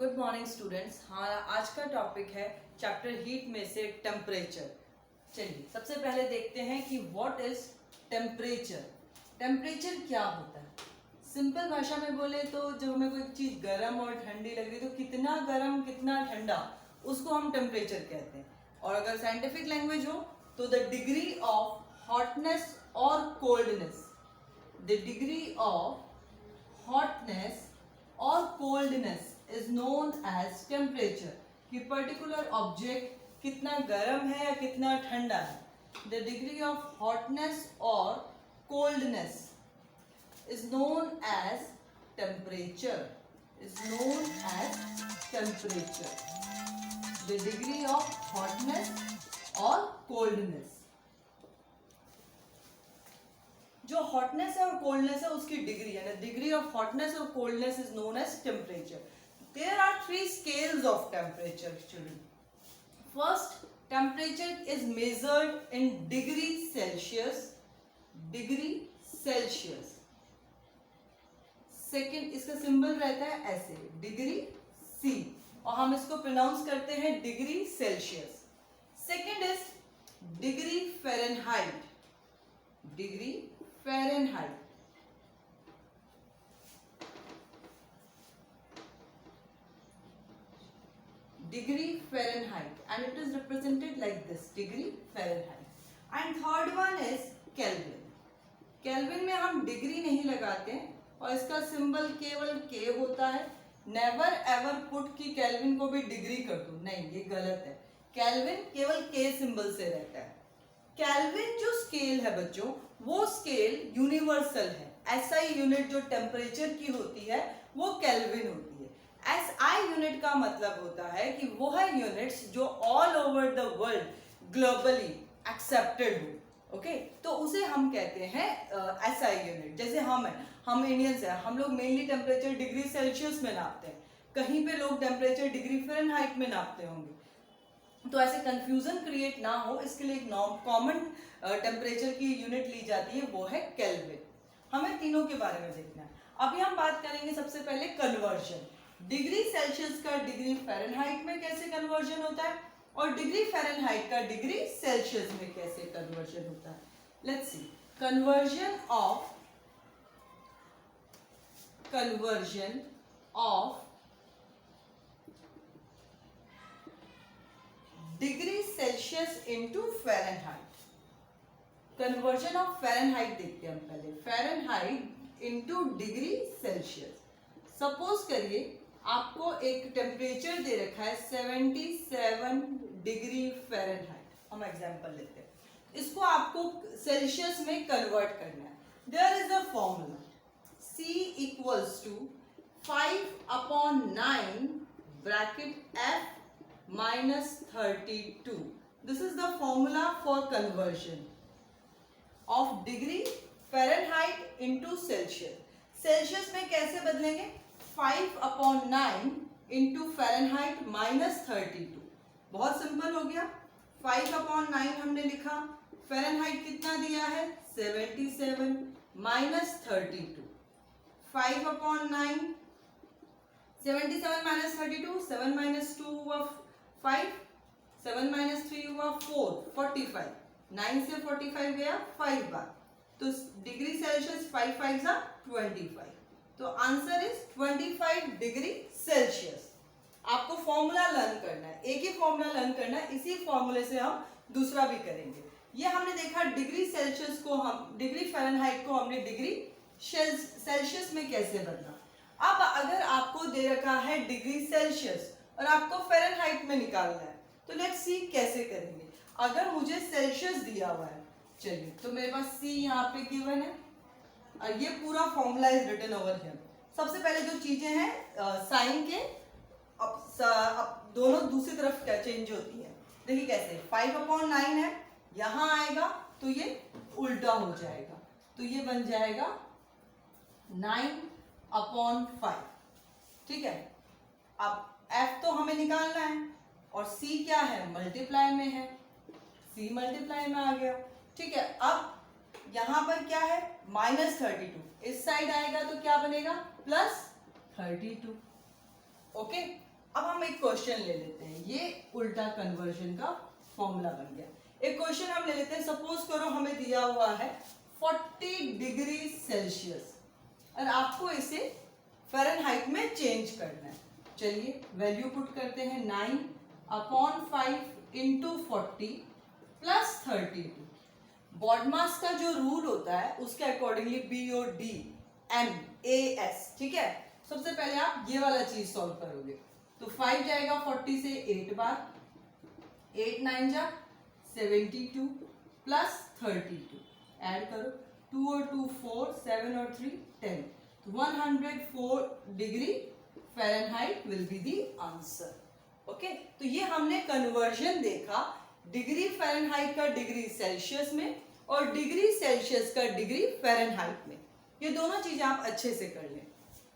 Good morning students. हाँ, आज का टॉपिक है चैप्टर हीट में से टेम्परेचर। चलिए सबसे पहले देखते हैं कि व्हाट इज टेम्परेचर। टेम्परेचर क्या होता है? सिंपल भाषा में बोले तो जब हमें कोई चीज़ गर्म और ठंडी लग रही तो कितना गर्म कितना ठंडा उसको हम टेम्परेचर कहते हैं। और अगर साइंटिफिक लैंग्वेज हो तो द डिग्री ऑफ हॉटनेस और coldness, the degree of hotness और coldness is known as temperature. कि पर्टिकुलर ऑब्जेक्ट कितना गर्म है या कितना ठंडा है। द डिग्री ऑफ हॉटनेस और coldness is known as temperature, is known as temperature. The degree of hotness और कोल्डनेस, जो हॉटनेस है और कोल्डनेस है उसकी डिग्री है। डिग्री ऑफ हॉटनेस और coldness is known as temperature. There are three scales of temperature, children. First, temperature is measured in degree Celsius. Degree Celsius. Second, इसका symbol रहता है ऐसे, डिग्री C, और हम इसको प्रोनाउंस करते हैं degree Celsius. Second is degree Fahrenheit, degree Fahrenheit. degree Fahrenheit, and it is represented like this, degree Fahrenheit. And third one is Kelvin. Kelvin में हम डिग्री नहीं लगाते और इसका सिंबल केवल K होता है। नेवर एवर पुट की केल्विन को भी डिग्री कर दूं, नहीं, ये गलत है। केल्विन केवल K सिंबल से रहता है। केल्विन जो स्केल है बच्चों, वो स्केल यूनिवर्सल है। SI यूनिट जो टेम्परेचर की होती है वो केल्विन होती है। SI यूनिट का मतलब होता है कि वो है यूनिट्स जो all over the world globally accepted हो। ओके, तो उसे हम कहते हैं SI यूनिट। जैसे हम इंडियंस हैं, हम लोग मेनली टेम्परेचर डिग्री सेल्सियस में नापते हैं, कहीं पे लोग टेम्परेचर डिग्री फ़ारेनहाइट में नापते होंगे। तो ऐसे कंफ्यूजन क्रिएट ना हो इसके लिए एक कॉमन टेम्परेचर की यूनिट ली जाती है, वो है केल्विन। हमें तीनों के बारे में देखना है। अभी हम बात करेंगे सबसे पहले कन्वर्जन। डिग्री सेल्सियस का डिग्री फ़ारेनहाइट में कैसे कन्वर्जन होता है और डिग्री फ़ारेनहाइट का डिग्री सेल्सियस में कैसे कन्वर्जन होता है। Let's see, conversion of degree Celsius into Fahrenheit. Conversion of Fahrenheit देखते हैं हम पहले। Fahrenheit into degree Celsius. Suppose करिए आपको एक टेम्परेचर दे रखा है 77 डिग्री फ़ारेनहाइट, हम एग्जांपल लेते हैं। इसको आपको सेल्सियस में कन्वर्ट करना है। There is a formula, C equals to 5/9 bracket F minus 32. This is the formula for conversion of degree Fahrenheit into Celsius. Celsius में कैसे बदलेंगे? 5/9 इंटू फ़ारेनहाइट माइनस 32। बहुत सिंपल हो गया। 5/9 हमने लिखा, फ़ारेनहाइट कितना दिया है 77 माइनस 32। 5/9, 77 माइनस 32, 7 माइनस 2 हुआ 5, 7 माइनस 3 हुआ 4, 45। 9 से 45 गया 5 बार, तो डिग्री सेल्सियस 5 5 जा 25। तो आंसर इज 25 डिग्री सेल्सियस। आपको फॉर्मूला लर्न करना है, एक ही फॉर्मूला लर्न करना है, इसी फॉर्मूले से हम दूसरा भी करेंगे। ये हमने देखा डिग्री सेल्सियस को, हम डिग्री फ़ारेनहाइट को हमने डिग्री सेल्सियस में कैसे बदला। अब अगर आपको दे रखा है डिग्री सेल्सियस और आपको फ़ारेनहाइट में निकालना है तो लेट्स सी कैसे करेंगे। अगर मुझे सेल्सियस दिया हुआ है, चलिए, तो मेरे पास C यहाँ पे गिवन है और ये पूरा formula is written over here. सबसे पहले जो चीजें हैं साइन के अब दोनों दूसरी तरफ क्या चेंज होती है, देखिए कैसे। 5/9 है, यहाँ आएगा तो ये उल्टा हो जाएगा, तो ये बन जाएगा 9/5। ठीक है, अब F तो हमें निकालना है और C क्या है, मल्टीप्लाई में है, C मल्टीप्लाई में आ गया। ठीक है, अब यहां पर क्या है माइनस 32, इस साइड आएगा तो क्या बनेगा प्लस 32। ओके, अब हम एक क्वेश्चन ले लेते हैं, ये उल्टा कन्वर्जन का फॉर्मूला बन गया। एक क्वेश्चन हम ले लेते हैं, सपोज करो हमें दिया हुआ है 40 डिग्री सेल्सियस और आपको इसे फ़ारेनहाइट में चेंज करना है। चलिए वैल्यू पुट करते हैं, 9/5 इंटू 40 प्लस 32। बॉडमास का जो रूल होता है उसके अकॉर्डिंगली BODMAS, ठीक है। सबसे पहले आप ये वाला चीज सॉल्व करोगे तो 5 जाएगा 40 से 8 बार, 8 9 जा 72 प्लस 32, ऐड करो, 2 और 2 4, 7 और 3 10, तो 104 degree Fahrenheit will be the answer. Okay, तो ये हमने कन्वर्जन देखा डिग्री फ़ारेनहाइट का डिग्री सेल्सियस में और डिग्री सेल्सियस का डिग्री फ़ारेनहाइट में। ये दोनों चीजें आप अच्छे से कर लें,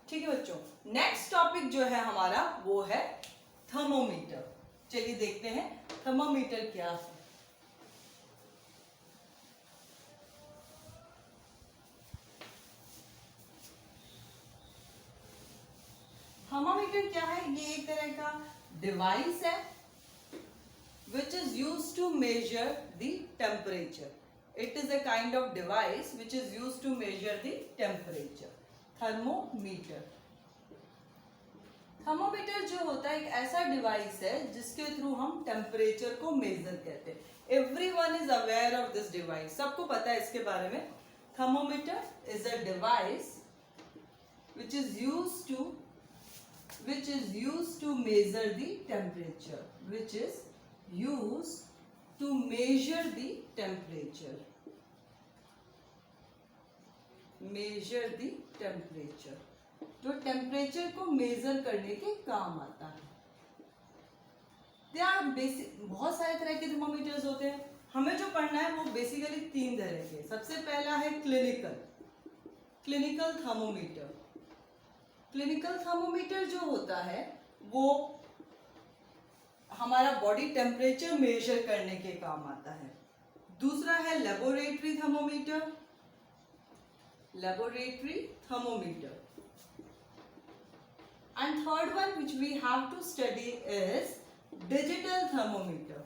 ठीक है बच्चों। नेक्स्ट टॉपिक जो है हमारा वो है थर्मोमीटर। चलिए देखते हैं थर्मोमीटर क्या है। थर्मोमीटर क्या है? ये एक तरह का डिवाइस है which is used to measure the temperature. It is a kind of device which is used to measure the temperature. Thermometer. Thermometer जो होता है एक ऐसा डिवाइस है जिसके थ्रू हम टेम्परेचर को मेजर करते हैं। Everyone is aware of this device, सबको पता है इसके बारे में। Thermometer is a device which is used to measure the temperature, which is used to measure the temperature. Measure the temperature, जो टेम्परेचर को मेजर करने के काम आता है। बहुत सारे तरह के थर्मोमीटर्स होते हैं, हमें जो पढ़ना है वो बेसिकली 3 तरह के। सबसे पहला है क्लिनिकल थर्मोमीटर। क्लिनिकल थर्मोमीटर जो होता है वो हमारा बॉडी टेम्परेचर मेजर करने के काम आता है। दूसरा है laboratory thermometer. And third one which we have to study is digital thermometer.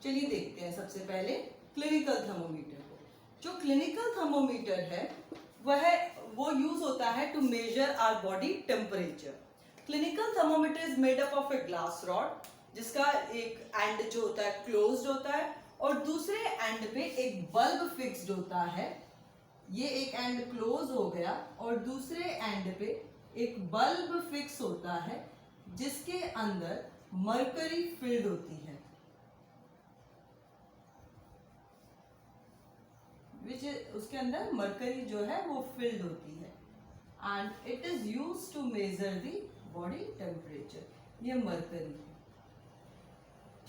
चलिए देखते हैं सबसे पहले क्लिनिकल थर्मोमीटर को। जो क्लिनिकल थर्मोमीटर है वो यूज होता है to measure our body temperature. Clinical thermometer is made up of a glass rod, जिसका एक एंड जो होता है क्लोज्ड होता है और दूसरे एंड पे एक बल्ब फिक्स्ड होता है। ये एक एंड क्लोज हो गया और दूसरे एंड पे एक बल्ब फिक्स होता है जिसके अंदर मरकरी फिल्ड होती है, उसके अंदर मरकरी जो है वो फिल्ड होती है। And it is used to measure the body temperature. ये मरकरी है,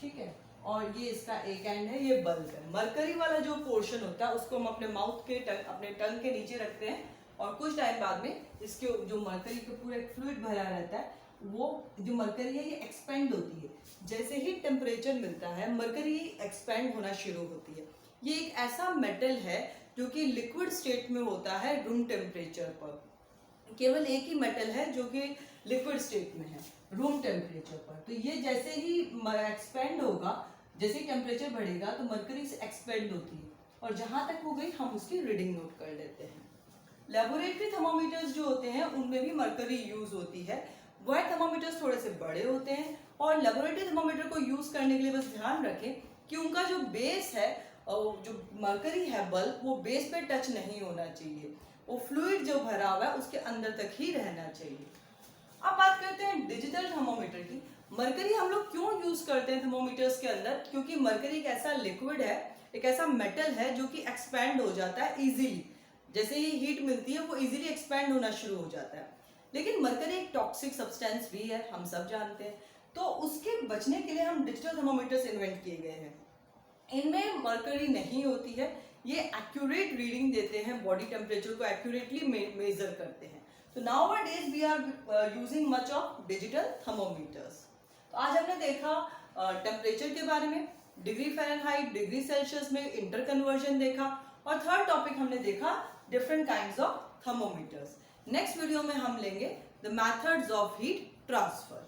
ठीक है, और ये इसका एक एंड है, ये बल्ब है। मरकरी वाला जो पोर्शन होता है उसको हम अपने माउथ के अपने टंग के नीचे रखते हैं और कुछ टाइम बाद में इसके जो मरकरी का पूरा एक फ्लूइड भरा रहता है, वो जो मरकरी है ये एक्सपेंड होती है। जैसे ही टेम्परेचर मिलता है मरकरी एक्सपेंड होना शुरू होती है। ये एक ऐसा मेटल है जो कि लिक्विड स्टेट में होता है रूम टेम्परेचर पर। केवल एक ही मेटल है जो कि लिक्विड स्टेट में है रूम टेम्परेचर पर। तो ये जैसे ही एक्सपेंड होगा, जैसे ही टेम्परेचर बढ़ेगा तो मरकरी से एक्सपेंड होती है और जहां तक हो गई हम उसकी रीडिंग नोट कर लेते हैं। लेबोरेटरी थर्मोमीटर्स जो होते हैं उनमें भी मरकरी यूज होती है। वह थर्मोमीटर्स थोड़े से बड़े होते हैं और लेबोरेटरी थर्मोमीटर को यूज करने के लिए बस ध्यान रखें कि उनका जो बेस है और जो मरकरी है बल्ब, वो बेस पे टच नहीं होना चाहिए, वो फ्लूइड जो भरा हुआ है उसके अंदर तक ही रहना चाहिए। अब बात करते हैं डिजिटल थर्मोमीटर की। मरकरी हम लोग क्यों यूज करते हैं थर्मोमीटर्स के अंदर? क्योंकि मरकरी एक ऐसा लिक्विड है, एक ऐसा मेटल है जो कि एक्सपैंड हो जाता है इजीली। जैसे ही हीट मिलती है वो इजीली एक्सपैंड होना शुरू हो जाता है। लेकिन मरकरी एक टॉक्सिक सब्सटेंस भी है, हम सब जानते हैं। तो उसके बचने के लिए हम डिजिटल थर्मोमीटर्स इन्वेंट किए गए हैं। इनमें मरकरी नहीं होती है, ये एक्यूरेट रीडिंग देते हैं, बॉडी टेम्परेचर को एक्यूरेटली मेजर करते हैं। तो nowadays we are using much of digital thermometers. तो आज हमने देखा टेम्परेचर के बारे में, डिग्री फ़ारेनहाइट, डिग्री सेल्सियस में इंटर कन्वर्जन देखा और थर्ड टॉपिक हमने देखा different kinds of thermometers. Next video में हम लेंगे the methods of heat transfer.